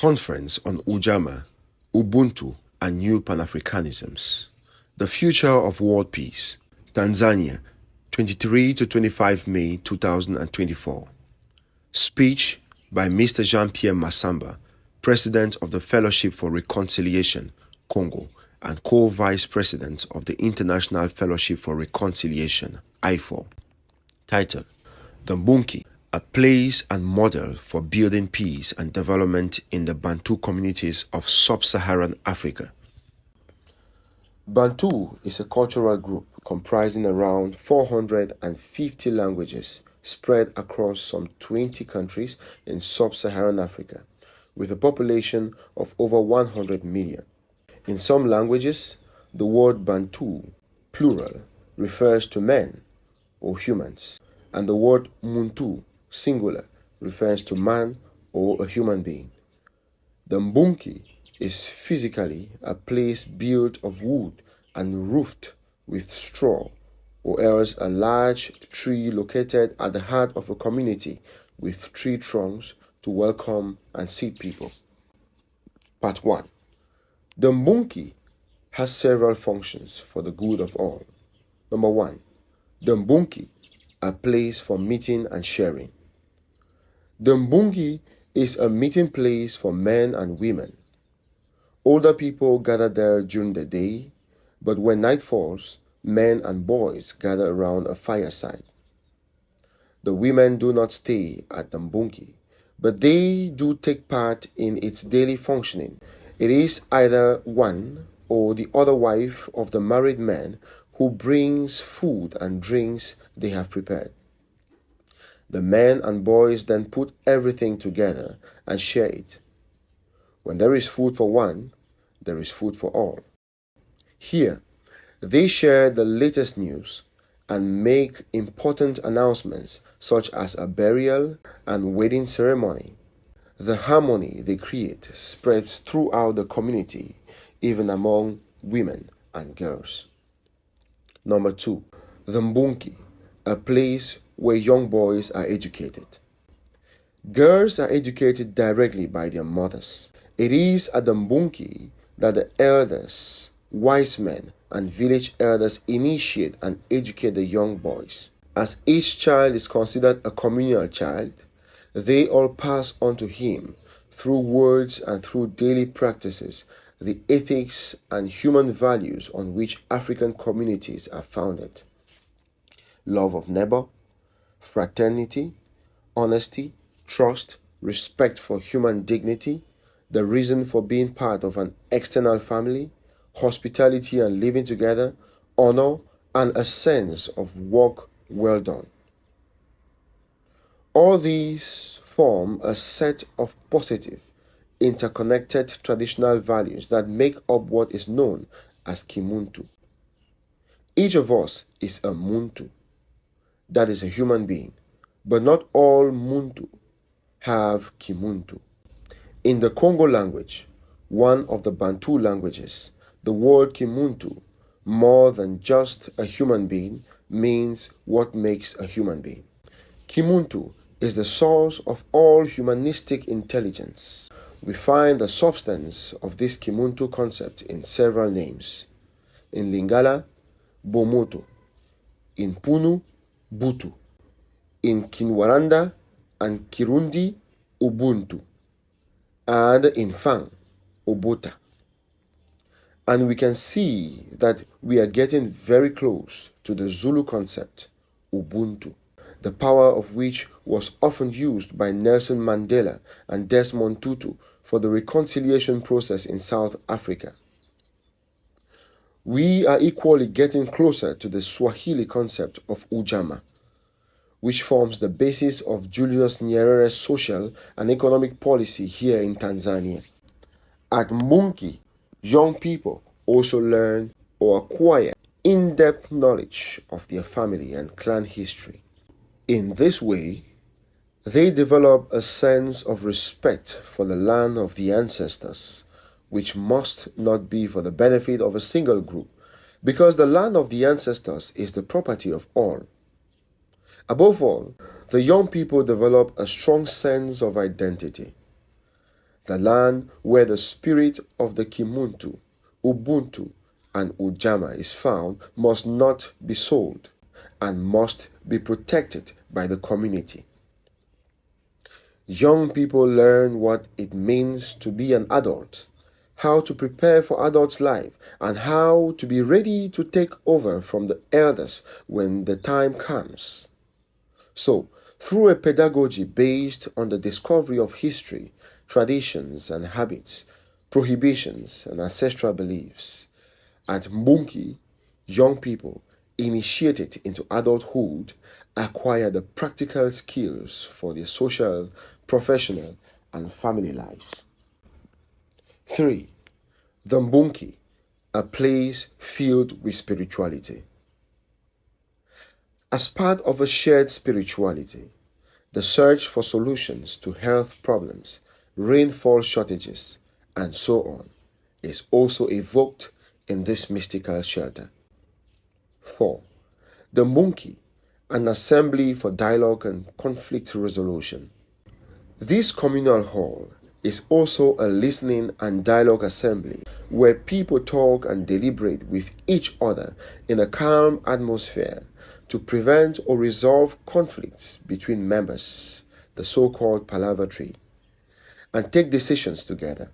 Conference on Ujama, Ubuntu and New PanAfricanisms. The Future of World Peace. Tanzania, 23 to 25 May 2024. Speech by Mr. Jean-Pierre Massamba, President of the Fellowship for Reconciliation, Congo, and co-vice president of the International Fellowship for Reconciliation, IFOR. Title: The Mbunki, a place and model for building peace and development in the Bantu communities of sub-Saharan Africa. Bantu is a cultural group comprising around 450 languages spread across some 20 countries in sub-Saharan Africa, with a population of over 100 million. In some languages, the word Bantu, plural, refers to men or humans, and the word Muntu, singular, refers to man or a human being. The Mbunki is physically a place built of wood and roofed with straw, or else a large tree located at the heart of a community with tree trunks to welcome and seat people. Part 1. The Mbunki has several functions for the good of all. Number 1. The Mbunki, a place for meeting and sharing. The Mbunki is a meeting place for men and women. Older people gather there during the day, but when night falls, men and boys gather around a fireside. The women do not stay at the Mbunki, but they do take part in its daily functioning. It is either one or the other wife of the married man who brings food and drinks they have prepared. The men and boys then put everything together and share it. When there is food for one, there is food for all. Here, they share the latest news and make important announcements such as a burial and wedding ceremony. The harmony they create spreads throughout the community, even among women and girls. Number 2. The Mbunki, a place where young boys are educated. Girls are educated directly by their mothers. It is at the Mbunki that the elders, wise men, and village elders initiate and educate the young boys. As each child is considered a communal child, they all pass on to him, through words and through daily practices, the ethics and human values on which African communities are founded. Love of neighbor, fraternity, honesty, trust, respect for human dignity, the reason for being part of an external family, hospitality and living together, honor, and a sense of work well done. All these form a set of positive, interconnected traditional values that make up what is known as Kimuntu. Each of us is a Muntu, that is a human being, but not all Muntu have Kimuntu. In the Congo language, one of the Bantu languages, the word Kimuntu, more than just a human being, means what makes a human being. Kimuntu is the source of all humanistic intelligence. We find the substance of this Kimuntu concept in several names. In Lingala, Bomoto. In Punu, Butu. In Kinyarwanda and Kirundi, Ubuntu. And in Fang, Obota. And we can see that we are getting very close to the Zulu concept, Ubuntu, the power of which was often used by Nelson Mandela and Desmond Tutu for the reconciliation process in South Africa. We are equally getting closer to the Swahili concept of Ujama, which forms the basis of Julius Nyerere's social and economic policy here in Tanzania. At Mbunki, young people also learn or acquire in-depth knowledge of their family and clan history. In this way, they develop a sense of respect for the land of the ancestors, which must not be for the benefit of a single group, because the land of the ancestors is the property of all. Above all, the young people develop a strong sense of identity. The land where the spirit of the Kimuntu, Ubuntu, and Ujama is found must not be sold and must be protected by the community. Young people learn what it means to be an adult, how to prepare for adult life, and how to be ready to take over from the elders when the time comes. So, through a pedagogy based on the discovery of history, traditions and habits, prohibitions and ancestral beliefs, at Mbunki, young people initiated into adulthood acquire the practical skills for their social, professional, and family lives. 3. The Mbunki, a place filled with spirituality. As part of a shared spirituality, the search for solutions to health problems, rainfall shortages, and so on is also evoked in this mystical shelter. 4. The Mbunki, an assembly for dialogue and conflict resolution. This communal hall is also a listening and dialogue assembly where people talk and deliberate with each other in a calm atmosphere to prevent or resolve conflicts between members, the so-called palaver tree, and take decisions together.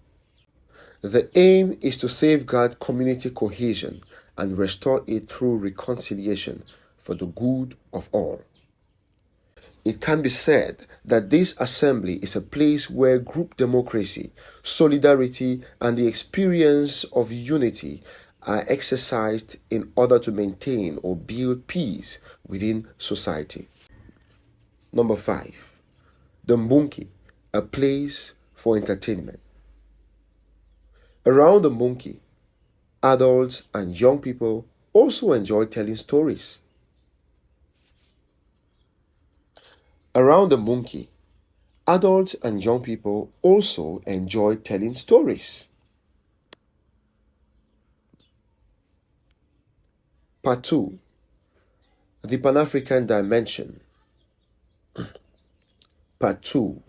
The aim is to safeguard community cohesion and restore it through reconciliation for the good of all. It can be said that this assembly is a place where group democracy, solidarity, and the experience of unity are exercised in order to maintain or build peace within society. Number 5. The Mbunki, a place for entertainment. Around the Mbunki, adults and young people also enjoy telling stories. Around the Mbunki, adults and young people also enjoy telling stories. Part 2. The Pan-African Dimension. Part 2.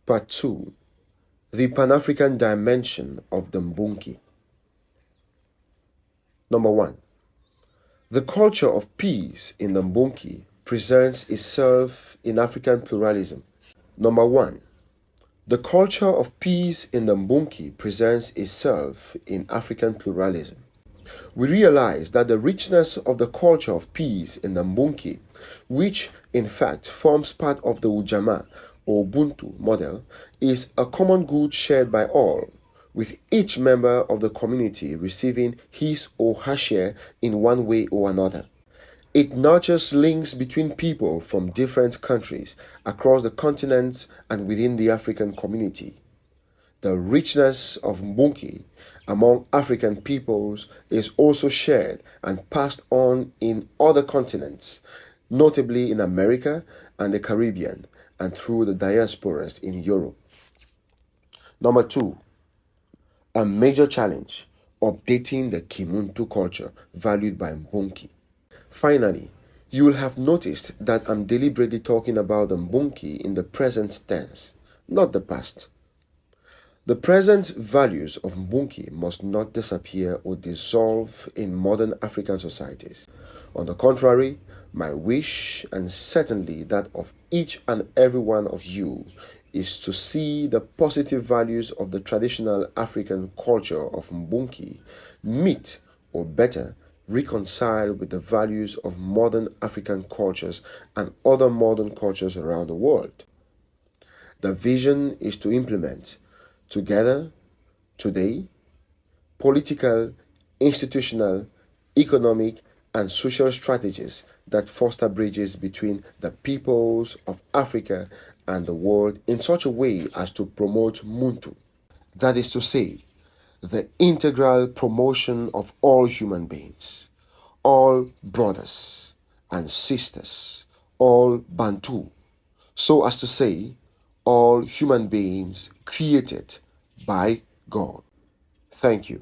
Part 2. The Pan-African Dimension of the Mbunki. Number 1. The culture of peace in the Mbunki presents itself in African pluralism. Number 1. The culture of peace in the Mbunki presents itself in African pluralism. We realize that the richness of the culture of peace in the Mbunki, which in fact forms part of the Ujama or Ubuntu model, is a common good shared by all, with each member of the community receiving his or her share in one way or another. It nurtures links between people from different countries across the continents and within the African community. The richness of Mbunki among African peoples is also shared and passed on in other continents, notably in America and the Caribbean, and through the diasporas in Europe. Number 2. A major challenge, updating the Kimuntu culture valued by Mbunki. Finally, you will have noticed that I'm deliberately talking about the Mbunki in the present tense, not the past. The present values of Mbunki must not disappear or dissolve in modern African societies. On the contrary, my wish, and certainly that of each and every one of you, is to see the positive values of the traditional African culture of Mbunki meet, or better, reconcile with the values of modern African cultures and other modern cultures around the world. The vision is to implement, together, today, political, institutional, economic, and social strategies that foster bridges between the peoples of Africa and the world in such a way as to promote Muntu. That is to say, the integral promotion of all human beings, all brothers and sisters, all Bantu, so as to say, all human beings created by God. Thank you.